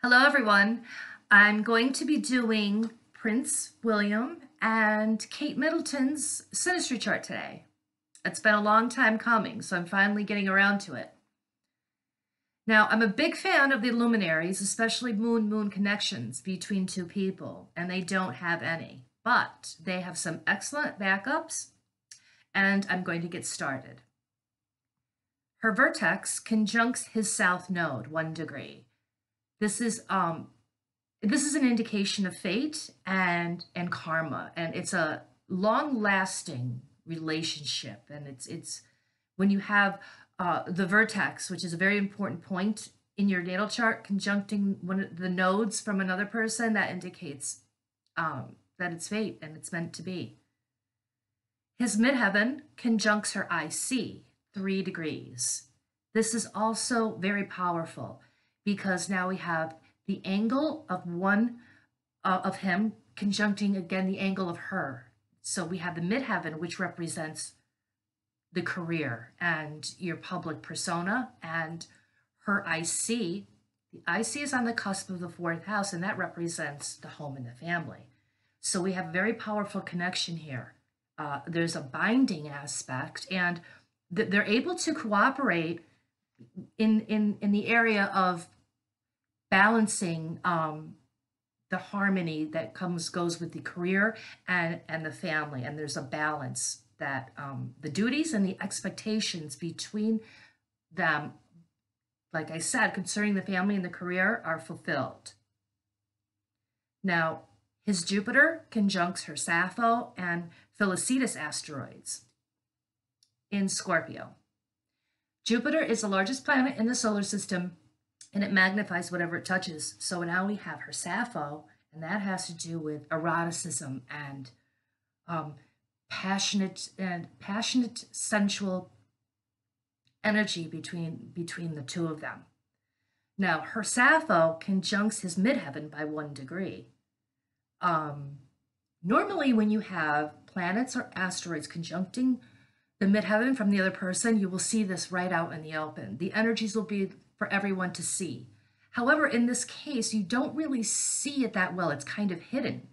Hello, everyone. I'm going to be doing Prince William and Kate Middleton's Synastry chart today. It's been a long time coming, so I'm finally getting around to it. Now, I'm a big fan of the luminaries, especially moon-moon connections between two people, and they don't have any, but they have some excellent backups, and I'm going to get started. Her vertex conjuncts his south node, 1 degree. This is an indication of fate and karma, and it's a long-lasting relationship. And it's when you have the vertex, which is a very important point in your natal chart, conjuncting one of the nodes from another person, that indicates that it's fate and it's meant to be. His midheaven conjuncts her IC, 3 degrees. This is also very powerful, because now we have the angle of one of him conjuncting again the angle of her. So we have the midheaven, which represents the career and your public persona, and her IC. The IC is on the cusp of the 4th house, and that represents the home and the family. So we have a very powerful connection here. There's a binding aspect, and they're able to cooperate in the area of balancing the harmony that goes with the career and the family. And there's a balance that the duties and the expectations between them, like I said, concerning the family and the career, are fulfilled. Now, his Jupiter conjuncts her Sappho and Felicitas asteroids in Scorpio. Jupiter is the largest planet in the solar system, and it magnifies whatever it touches. So now we have her Sappho, and that has to do with eroticism and passionate sensual energy between the two of them. Now, her Sappho conjuncts his midheaven by 1 degree. Normally, when you have planets or asteroids conjuncting the midheaven from the other person, you will see this right out in the open. The energies will be for everyone to see. However, in this case, you don't really see it that well. It's kind of hidden.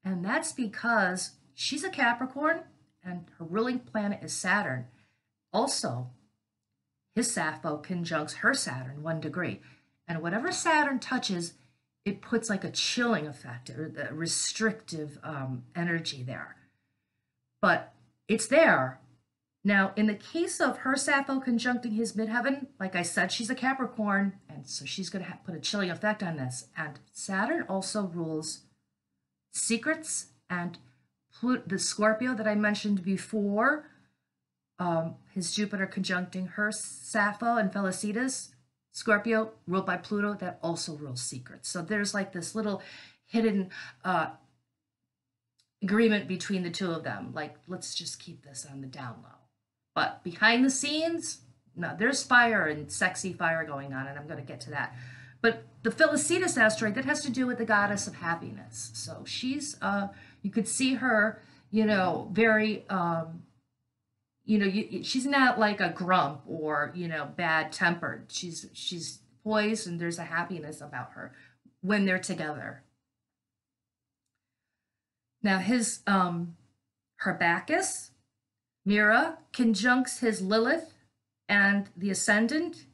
And that's because she's a Capricorn and her ruling planet is Saturn. Also, his Sappho conjuncts her Saturn, 1 degree. And whatever Saturn touches, it puts like a chilling effect or the restrictive energy there. But it's there. Now, in the case of her Sappho conjuncting his midheaven, like I said, she's a Capricorn, and so she's going to put a chilling effect on this. And Saturn also rules secrets, and the Scorpio that I mentioned before, his Jupiter conjuncting her Sappho and Felicitas, Scorpio, ruled by Pluto, that also rules secrets. So there's like this little hidden agreement between the two of them. Like, let's just keep this on the down low. But behind the scenes, no, there's fire and sexy fire going on, and I'm going to get to that. But the Felicitas asteroid, that has to do with the goddess of happiness. So she's, you could see her, very, she's not like a grump or, bad-tempered. She's poised, and there's a happiness about her when they're together. Now, her Bacchus, Mira, conjuncts his Lilith and the ascendant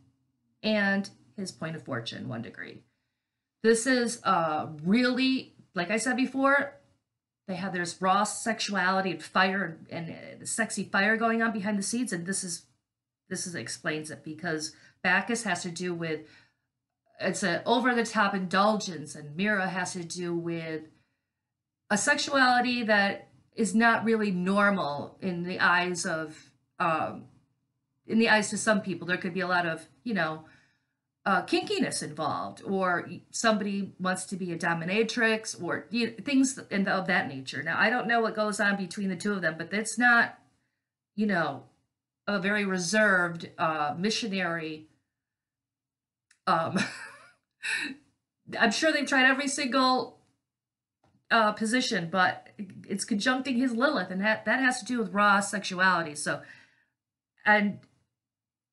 and his point of fortune, 1 degree. This is really, like I said before, there's raw sexuality and fire and sexy fire going on behind the scenes, and this explains it, because Bacchus has to do with, it's an over-the-top indulgence, and Mira has to do with a sexuality that is not really normal in the eyes of to some people. There could be a lot of kinkiness involved, or somebody wants to be a dominatrix, or things of that nature. Now, I don't know what goes on between the two of them, but it's not a very reserved missionary. I'm sure they've tried every single position, but it's conjuncting his Lilith, and that has to do with raw sexuality. So, and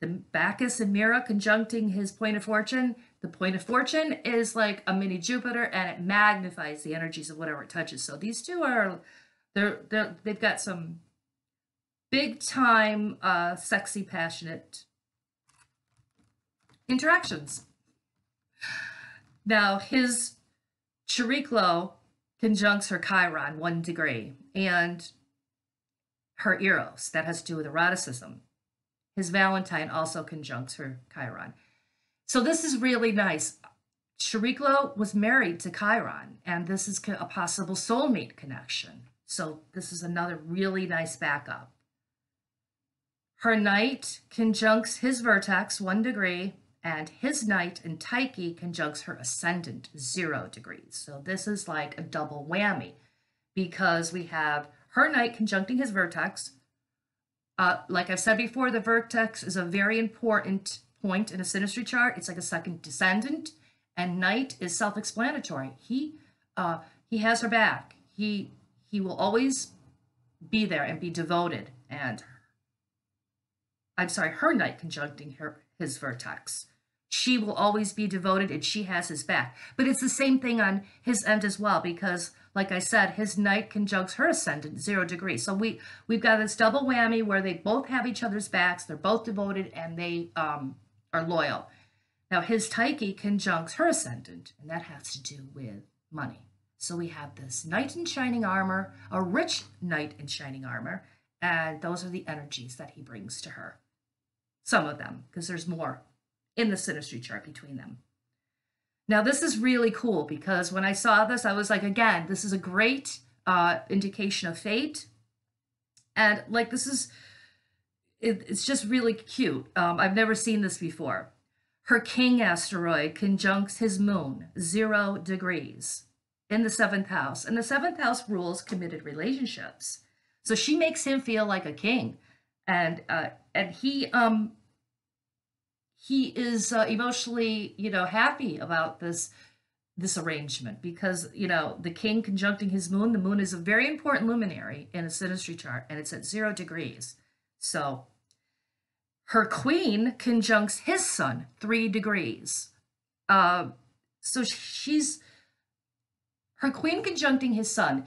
the Bacchus and Mira conjuncting his point of fortune, The point of fortune is like a mini Jupiter, and it magnifies the energies of whatever it touches. So these two are, they've got some big time, sexy, passionate interactions. Now, his Chariklo conjuncts her Chiron 1 degree, and her Eros, that has to do with eroticism. His Valentine also conjuncts her Chiron. So this is really nice. Chariklo was married to Chiron, and this is a possible soulmate connection. So this is another really nice backup. Her Night conjuncts his vertex 1 degree, and his Night in Tyche conjuncts her ascendant 0 degrees. So this is like a double whammy, because we have her Night conjuncting his vertex. Like I've said before, the vertex is a very important point in a synastry chart. It's like a second descendant, and Night is self-explanatory. He has her back. He will always be there and be devoted. And I'm sorry, her Night conjuncting his vertex. She will always be devoted, and she has his back. But it's the same thing on his end as well, because, like I said, his Night conjuncts her ascendant 0 degrees. So we've got this double whammy where they both have each other's backs, they're both devoted, and they are loyal. Now, his Tyche conjuncts her ascendant, and that has to do with money. So we have this Knight in shining armor, a rich Knight in shining armor, and those are the energies that he brings to her. Some of them, because there's more in the synastry chart between them. Now, this is really cool, because when I saw this, I was like, again, this is a great indication of fate. And like, it's just really cute. I've never seen this before. Her king asteroid conjuncts his moon 0 degrees in the 7th house. And the 7th house rules committed relationships. So she makes him feel like a king. And he is emotionally, happy about this arrangement, because, the king conjuncting his moon, the moon is a very important luminary in a synastry chart, and it's at 0 degrees. So her queen conjuncts his sun 3 degrees. So her queen conjuncting his sun,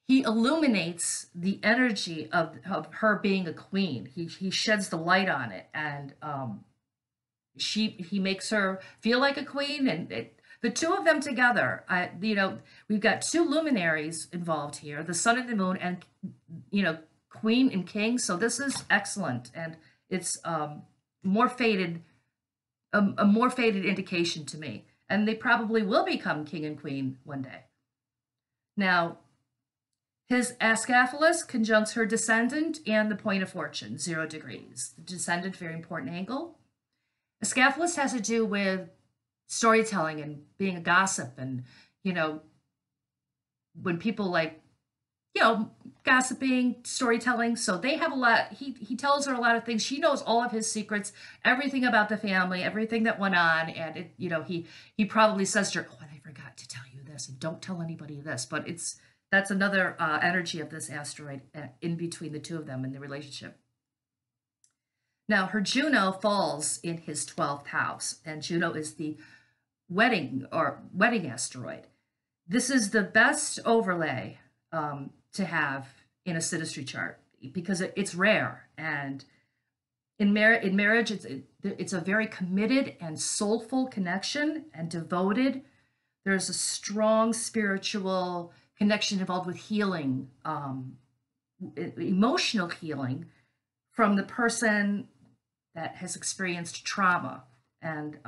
he illuminates the energy of her being a queen. He sheds the light on it, and he makes her feel like a queen, and the two of them together, we've got 2 luminaries involved here, the sun and the moon, and queen and king. So this is excellent, and it's more fated, a more fated indication to me, and they probably will become king and queen one day. Now, his Ascaphalus conjuncts her descendant and the point of fortune 0 degrees. The descendant, very important angle. Ascaphalus has to do with storytelling and being a gossip, and when people like gossiping, storytelling. So they have a lot. He tells her a lot of things. She knows all of his secrets, everything about the family, everything that went on, and he probably says to her, "Oh, and I forgot to tell you this, and don't tell anybody this." But that's another energy of this asteroid in between the two of them in the relationship. Now, her Juno falls in his 12th house, and Juno is the wedding asteroid. This is the best overlay to have in a synastry chart, because it's rare, and in marriage it's a very committed and soulful connection, and devoted. There's a strong spiritual connection involved with healing, emotional healing from the person that has experienced trauma, and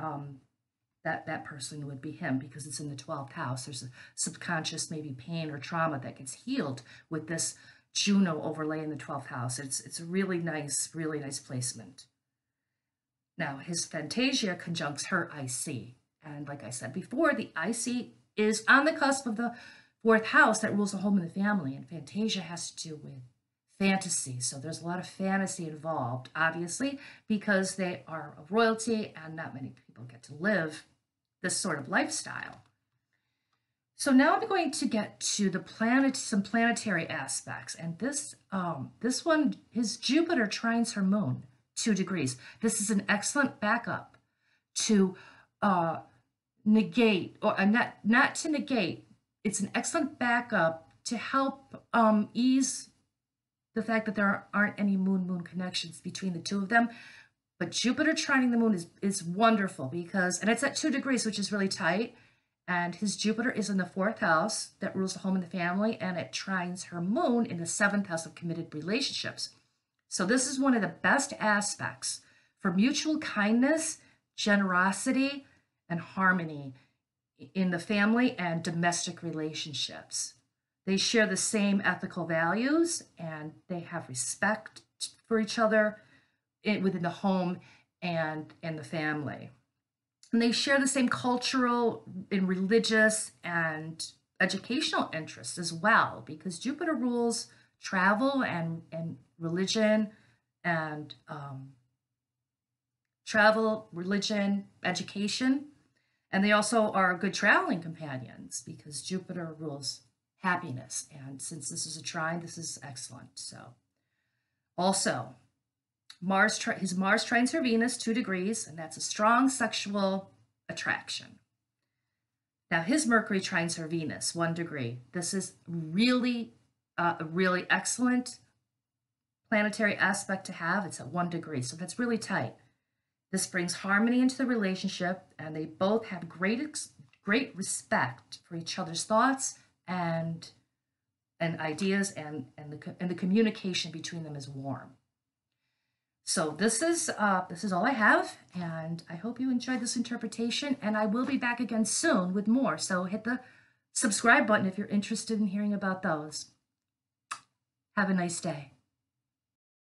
that person would be him, because it's in the 12th house. There's a subconscious maybe pain or trauma that gets healed with this Juno overlay in the 12th house. It's a really nice placement. Now, his Fantasia conjuncts her IC, and like I said before, the IC is on the cusp of the 4th house that rules the home and the family, and Fantasia has to do with fantasy. So there's a lot of fantasy involved, obviously, because they are of royalty, and not many people get to live this sort of lifestyle. So now I'm going to get to some planetary aspects, and this one, his Jupiter trines her moon 2 degrees. This is an excellent backup to uh, negate, or not to negate. It's an excellent backup to help ease the fact that there aren't any moon-moon connections between the two of them. But Jupiter trining the moon is wonderful because, and it's at 2 degrees, which is really tight. And his Jupiter is in the 4th house that rules the home and the family, and it trines her moon in the 7th house of committed relationships. So this is one of the best aspects for mutual kindness, generosity, and harmony in the family and domestic relationships. They share the same ethical values, and they have respect for each other within the home and the family. And they share the same cultural and religious and educational interests as well, because Jupiter rules travel and religion and travel, religion, education. And they also are good traveling companions because Jupiter rules happiness. And since this is a trine, this is excellent. So also, his Mars trines her Venus 2 degrees, and that's a strong sexual attraction. Now his Mercury trines her Venus 1 degree. This is really a really excellent planetary aspect to have. It's at 1 degree, so that's really tight. This brings harmony into the relationship, and they both have great respect for each other's thoughts and ideas, and the communication between them is warm. So this is all I have, and I hope you enjoyed this interpretation, and I will be back again soon with more. So hit the subscribe button if you're interested in hearing about those. Have a nice day.